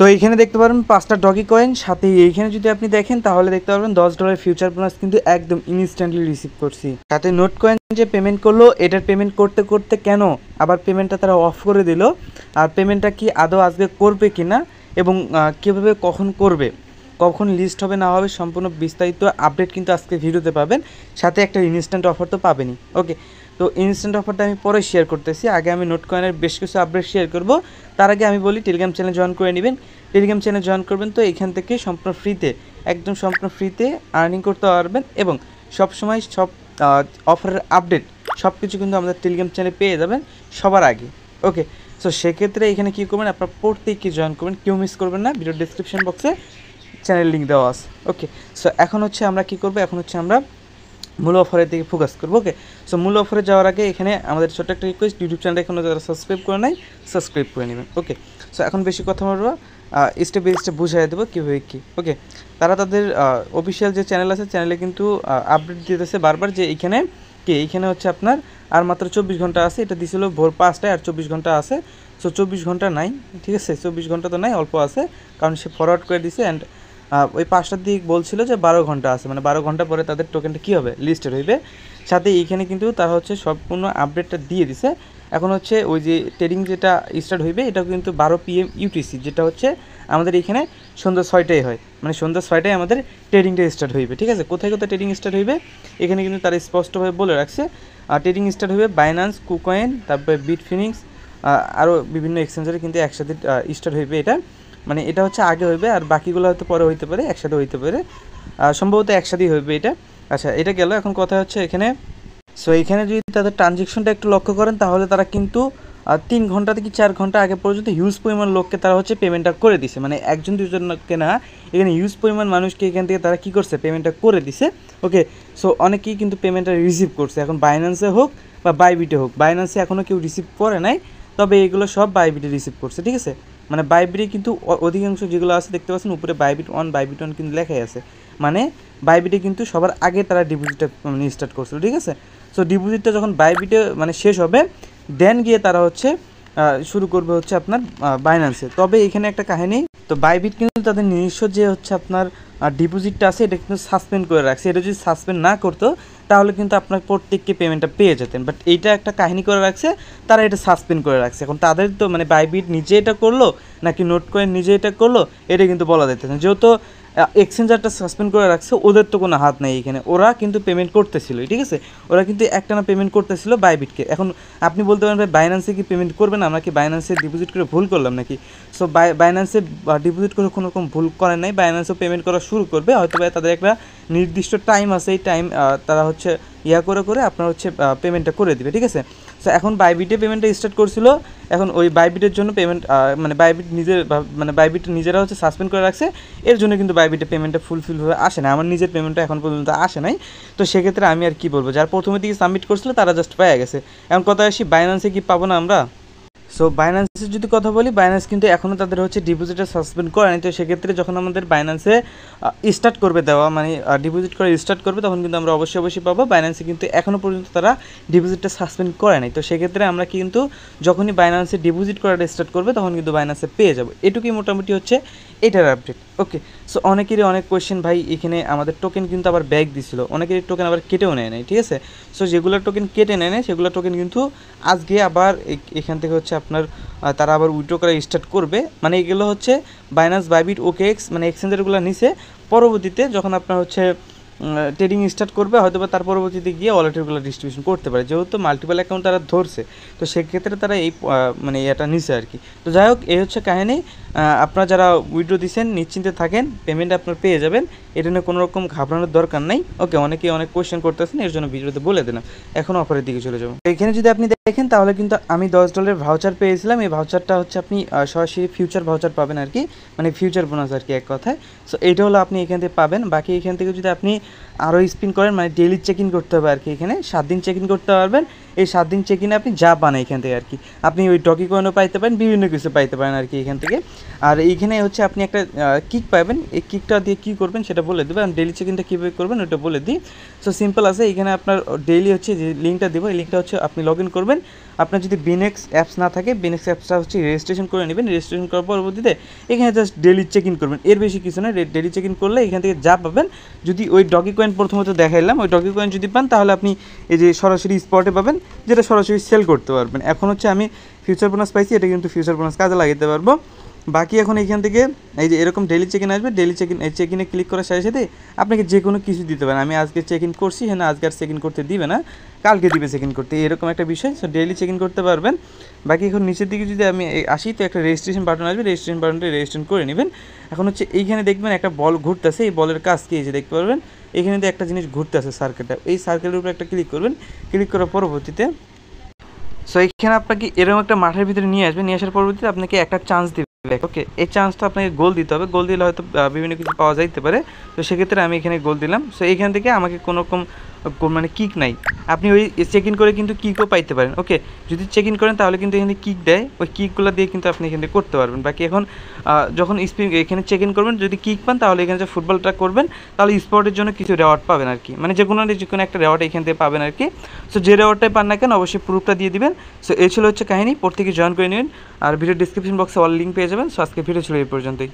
তো এইখানে দেখতে পারবেন 5টা ডগি কয়েন, সাথে এইখানে যদি আপনি দেখেন তাহলে দেখতে পারবেন $10 ফিউচার বোনাস কিন্তু একদম ইনস্ট্যান্টলি রিসিভ করছি। সাথে নোট কয়েন যে পেমেন্ট করলো, এটার পেমেন্ট করতে করতে কেন আবার পেমেন্টটা তারা অফ করে দিল, আর পেমেন্টটা কি আদৌ আজকে করবে কি না, এবং কীভাবে কখন করবে, কখন লিস্ট হবে না হবে, সম্পূর্ণ বিস্তারিত আপডেট কিন্তু আজকে ভিডিওতে পাবেন। সাথে একটা ইনস্ট্যান্ট অফার তো পাবেনই। ওকে, তো ইনস্ট্যান্ট অফারটা আমি পরে শেয়ার করতেছি, আগে আমি নোট কয়েনের বেশ কিছু আপডেট শেয়ার করব। তার আগে আমি বলি টেলিগ্রাম চ্যানেল জয়েন করে নেবেন। টেলিগ্রাম চ্যানেল জয়েন করবেন তো এখান থেকে সম্পূর্ণ ফ্রিতে, একদম সম্পূর্ণ ফ্রিতে আর্নিং করতে পারবেন, এবং সবসময় সব অফারের আপডেট সব কিছু কিন্তু আমাদের টেলিগ্রাম চ্যানেলে পেয়ে যাবেন সবার আগে। ওকে, সো সেক্ষেত্রে এখানে কী করবেন, আপনার প্রত্যেককে জয়েন করবেন, কেউ মিস করবেন না। ভিডিও ডিসক্রিপশন বক্সে চ্যানেল লিঙ্ক দেওয়া আছে। ওকে, সো এখন হচ্ছে আমরা কী করবো, এখন হচ্ছে আমরা মূল অফারের দিকে ফোকাস করবো। ওকে, সো মূল অফারে যাওয়ার আগে এখানে আমাদের ছোট্ট একটা রিকোয়েস্ট, ইউটিউব চ্যানেল এখনও যারা সাবস্ক্রাইব করে নাই সাবস্ক্রাইব করে নেবেন। ওকে, সো এখন বেশি কথা বলবো, স্টেপ বাই স্টেপ বুঝিয়ে দেবো কীভাবে কী। ওকে, তারা তাদের অফিসিয়াল যে চ্যানেল আছে, চ্যানেলে কিন্তু আপডেট দিতেছে বারবার যে এইখানে এইখানে হচ্ছে আপনার আর মাত্র 24 ঘন্টা আছে। এটা দিছিল ভোর 5টায়, আর 24 ঘন্টা আছে। সো 24 ঘন্টা নাই, ঠিক আছে, 24 ঘন্টা তো নাই, অল্প আছে, কারণ সে ফরওয়ার্ড করে দিছে। অ্যান্ড ওই 5টার দিক বলছিল যে 12 ঘন্টা আছে, মানে 12 ঘন্টা পরে তাদের টোকেনটা কী হবে, লিস্টেড হইবে। সাথে এইখানে কিন্তু তারা হচ্ছে সম্পূর্ণ আপডেটটা দিয়ে দিছে। এখন হচ্ছে ওই যে ট্রেডিং যেটা স্টার্ট হইবে, এটাও কিন্তু 12 PM UTC, যেটা হচ্ছে আমাদের এখানে সন্ধ্যা 6টায় হয়, মানে সন্ধ্যা 6টায় আমাদের ট্রেডিংটা স্টার্ট হইবে। ঠিক আছে, কোথায় কোথায় ট্রেডিং স্টার্ট হইবে এখানে কিন্তু তারা স্পষ্টভাবে বলে রাখছে। ট্রেডিং স্টার্ট হইবে বাইন্যান্স, কুকয়েন, তারপরে বিটফিনিক্স, আরও বিভিন্ন এক্সচেঞ্জারে কিন্তু একসাথে স্টার্ট হইবে। এটা মানে এটা হচ্ছে আগে হইবে, আর বাকিগুলো হয়তো পরে হইতে পারে, একসাথে হইতে পারে, সম্ভবত একসাথেই হইবে এটা। আচ্ছা, এটা গেল। এখন কথা হচ্ছে এখানে, সো এখানে যদি তাদের ট্রানজেকশনটা একটু লক্ষ্য করেন তাহলে তারা কিন্তু 3 ঘন্টা থেকে 4 ঘন্টা আগে পর্যন্ত হিউজ পরিমাণ লোককে তারা হচ্ছে পেমেন্টটা করে দিছে, মানে একজন দুজনকে না, এখানে হিউজ পরিমাণ মানুষকে এখান থেকে তারা কী করছে, পেমেন্টটা করে দিছে। ওকে, সো অনেকেই কিন্তু পেমেন্টটা রিসিভ করছে, এখন বাইন্যান্সে হোক বা বাইবিটে হোক। বাইন্যান্সে এখনও কেউ রিসিভ করে নাই, তবে এগুলো সব বাইবিটে রিসিভ করছে। ঠিক আছে, মানে বাইবিটে কিন্তু অধিকাংশ যেগুলো আছে দেখতে পাচ্ছেন উপরে বাইবিট 1 কিন্তু লেখাই আছে, মানে বাইবিটে কিন্তু সবার আগে তারা ডিপোজিটটা মানে স্টার্ট করছিল। ঠিক আছে, সো ডিপোজিটটা যখন বাইবিটে মানে শেষ হবে, দেন গিয়ে তারা হচ্ছে শুরু করবে হচ্ছে আপনার বাইন্যান্সে। তবে এখানে একটা কাহিনী, তো বাইবিট কিন্তু তাদের নিজস্ব যে হচ্ছে আপনার ডিপোজিটটা আছে, এটা কিন্তু সাসপেন্ড করে রাখছে। এটা যদি সাসপেন্ড না করতো তাহলে কিন্তু আপনার প্রত্যেককে পেমেন্টটা পেয়ে যেতেন, বাট এইটা একটা কাহিনী করে রাখছে, তারা এটা সাসপেন্ড করে রাখছে। এখন তাদের তো মানে বাইবিট নিজে এটা করলো নাকি নোট কয়েন নিজে এটা করলো, এটা কিন্তু বলা যাইতেছে না, যেহেতু এক্সচেঞ্জারটা সাসপেন্ড করে রাখছে, ওদের তো কোনো হাত নেই এখানে। ওরা কিন্তু পেমেন্ট করতেছিল, ঠিক আছে, ওরা কিন্তু একটানা পেমেন্ট করতেছিল বাইবিটকে। এখন আপনি বলতে পারেন ভাই বাইন্যান্সে কি পেমেন্ট করবে না, আমরা কি বাইন্যান্সে ডিপোজিট করে ভুল করলাম নাকি? সো বাইন্যান্সে ডিপোজিট করে কোনো রকম ভুল করে নাই, বাইন্যান্সও পেমেন্ট করা শুরু করবে, হয়তো তাদের একটা নির্দিষ্ট টাইম আছে, এই টাইম তারা হচ্ছে করে আপনার হচ্ছে পেমেন্টটা করে দিবে। ঠিক আছে, সো এখন বাইবিটে পেমেন্টটা স্টার্ট করছিল, এখন ওই বাইবিটের জন্য পেমেন্ট মানে বাইবিট নিজের মানে বাইবিট নিজেরা হচ্ছে সাসপেন্ড করে রাখছে, এর জন্য কিন্তু বাইবিটে পেমেন্টটা ফুলফিলভাবে আসে না। আমার নিজের পেমেন্টটা এখন পর্যন্ত আসে নাই। তো সেক্ষেত্রে আমি আর কি বলবো, যারা প্রথমে দিকে সাবমিট করছিল তারা জাস্ট পেয়ে গেছে। এখন কথা আসি, বাইন্যান্সে কি পাবো না আমরা? সো বাইন্যান্সের যদি কথা বলি, বাইন্যান্স কিন্তু এখনও তাদের হচ্ছে ডিপোজিটটা সাসপেন্ড করে নাই। তো সেক্ষেত্রে যখন আমাদের বাইন্যান্সে স্টার্ট করবে দেওয়া, মানে ডিপোজিট করে স্টার্ট করবে, তখন কিন্তু আমরা অবশ্যই পাবো। বাইন্যান্সে কিন্তু এখনও পর্যন্ত তারা ডিপোজিটটা সাসপেন্ড করে নাই। তো সেক্ষেত্রে আমরা কিন্তু যখনই বাইন্যান্সে ডিপোজিট করাটা স্টার্ট করবে তখন কিন্তু বাইন্যান্সে পেয়ে যাবো। এটুকুই মোটামুটি হচ্ছে এটার আপডেট। ওকে, সো অনেকেরই অনেক কোয়েশ্চেন, ভাই এখানে আমাদের টোকেন কিন্তু আবার ব্যাক দিছিল, অনেকেরই টোকেন আবার কেটেও নেয় নাই। ঠিক আছে, সো যেগুলো টোকেন কেটে নেয় নাই সেগুলো টোকেন কিন্তু আজকে আবার এখান থেকে হচ্ছে আপনার তারা আবার উইথড্র করা স্টার্ট করবে। মানে এগুলো হচ্ছে বাইন্যান্স, বাইবিট, ওকেএক্স মানে এক্সচেঞ্জারগুলো নিছে, পরবর্তীতে যখন আপনার হচ্ছে ট্রেডিং স্টার্ট করবে হয়তো বা তার পরবর্তীতে গিয়ে ওয়ালেটগুলো ডিস্ট্রিবিউশন করতে পারে, যেহেতু মাল্টিপল অ্যাকাউন্ট তারা ধরছে। তো সেক্ষেত্রে তারা এই মানে এটা নিছে আর কি। তো যাই হোক, এই হচ্ছে কাহিনী। আপনারা যারা উইথড্র দিচ্ছেন নিশ্চিন্তে থাকেন, পেমেন্ট আপনার পেয়ে যাবেন, এটা নিয়ে কোনো রকম ঘাবড়ানোর দরকার নেই। ওকে, অনেকেই অনেক কোয়েশ্চেন করতেছেন, এর জন্য ভিডিওতে বলে দিলাম। এখন অফারের দিকে চলে যাবো। এখানে যদি আপনি দেখেন তাহলে কিন্তু আমি $10 ভাউচার পেয়েছিলাম। এই ভাউচারটা হচ্ছে আপনি সরাসরি ফিউচার ভাউচার পাবেন আর কি, মানে ফিউচার বোনাস আর কি এক কথায়। সো এইটা হলো আপনি এখান থেকে পাবেন। বাকি এখান থেকে যদি আপনি আরও স্পিন করেন, মানে ডেইলি চেক ইন করতে হবে আর কি, এখানে 7 দিন চেক ইন করতে পারবেন, এই 7 দিন চেক ইনে আপনি যা পান এখান থেকে আর কি, আপনি ওই ডগি কয়েনও পাইতে পারেন, বিভিন্ন কিছু পাইতে পারেন আর কি এখান থেকে। আর এইখানে হচ্ছে আপনি একটা কিক পাবেন, এই কিকটা দিয়ে কী করবেন সেটা বলে দেবেন। আমি ডেইলি চেক ইনটা কীভাবে করবেন ওটা বলে দিই। সো সিম্পল আছে, এখানে আপনার ডেইলি হচ্ছে যে লিঙ্কটা দেবো, এই লিঙ্কটা হচ্ছে আপনি লগ ইন করবেন। আপনার যদি বিনেক্স অ্যাপস না থাকে, বিনেক্স অ্যাপসটা হচ্ছে রেজিস্ট্রেশন করে নেবেন। রেজিস্ট্রেশন করার পরবর্তীতে এখানে জাস্ট ডেইলি চেক ইন করবেন, এর বেশি কিছু না। ডেইলি চেক ইন করলে এখান থেকে যা পাবেন, যদি ওই ডগি কয়েন প্রথমত দেখাইলাম, ওই ডগি কয়েন যদি পান তাহলে আপনি এই যে সরাসরি স্পটে পাবেন, যেটা সরাসরি সেল করতে পারবেন। এখন হচ্ছে আমি ফিউচার বোনাস পাইছি, এটা কিন্তু ফিউচার বোনাস কাজে লাগাতে পারবো। বাকি এখন এইখান থেকে এই যে এরকম ডেইলি চেক ইন আসবে, ডেইলি চেক ইনে ক্লিক করার সাথে সাথে আপনাকে যে কোনো কিছু দিতে পারেন। আমি আজকে চেক ইন করছি, হ্যাঁ আজকে আর চেক ইন করতে দিবে না, কালকে দিবে চেক ইন করতে, এরকম একটা বিষয়। সো ডেইলি চেক ইন করতে পারবেন। বাকি এখন নিচের দিকে যদি আমি আসি, তো একটা রেজিস্ট্রেশন বাটন আসবে, রেজিস্ট্রেশন বাটনটা রেজিস্ট্রেশন করে নেবেন। এখন হচ্ছে এইখানে দেখবেন একটা বল ঘুরতেছে, এই বলের কাজ কি এই যে দেখতে পারবেন, এখানে দিয়ে একটা জিনিস ঘুরতে আছে সার্কেলটা, এই সার্কেলের উপরে একটা ক্লিক করবেন। ক্লিক করার পরবর্তীতে সো এখানে আপনাকে এরকম একটা মাঠের ভিতরে নিয়ে আসবে, নিয়ে আসার পরবর্তীতে আপনাকে একটা চান্স দিবে। ওকে, এই চান্সটা আপনাকে গোল দিতে হবে, গোল দিলে হয়তো বিভিন্ন কিছু পাওয়া যাইতে পারে। তো সেক্ষেত্রে আমি এখানে গোল দিলাম। সো এইখান থেকে আমাকে কোনো রকম মানে কিক নাই, আপনি ওই চেক ইন করে কিন্তু কিকও পাইতে পারেন। ওকে, যদি চেক ইন করেন তাহলে কিন্তু এখানে কিক দেয়, ওই কিকগুলো দিয়ে কিন্তু আপনি এখানে করতে পারবেন। বাকি এখন যখন এখানে চেক ইন করবেন, যদি কিক পান তাহলে এখানে যে ফুটবলটা করবেন, তাহলে স্পটের জন্য কিছু রেওয়ার্ড পাবেন আর কি, মানে যে কোনো একটা রেওয়ার্ড এখান থেকে পাবেন আর কি। সো যে রেওয়ার্ডটাই পান না কেন অবশ্যই প্রুফটা দিয়ে দিবেন। সো এই ছিল হচ্ছে কাহিনী, প্রত্যেকে জয়েন করে নেবেন। আর ভিডিও ডিসক্রিপশন বক্সে অল লিঙ্ক পেয়ে যাবেন। সো আজকে ভিডিও ছিল এই পর্যন্তই।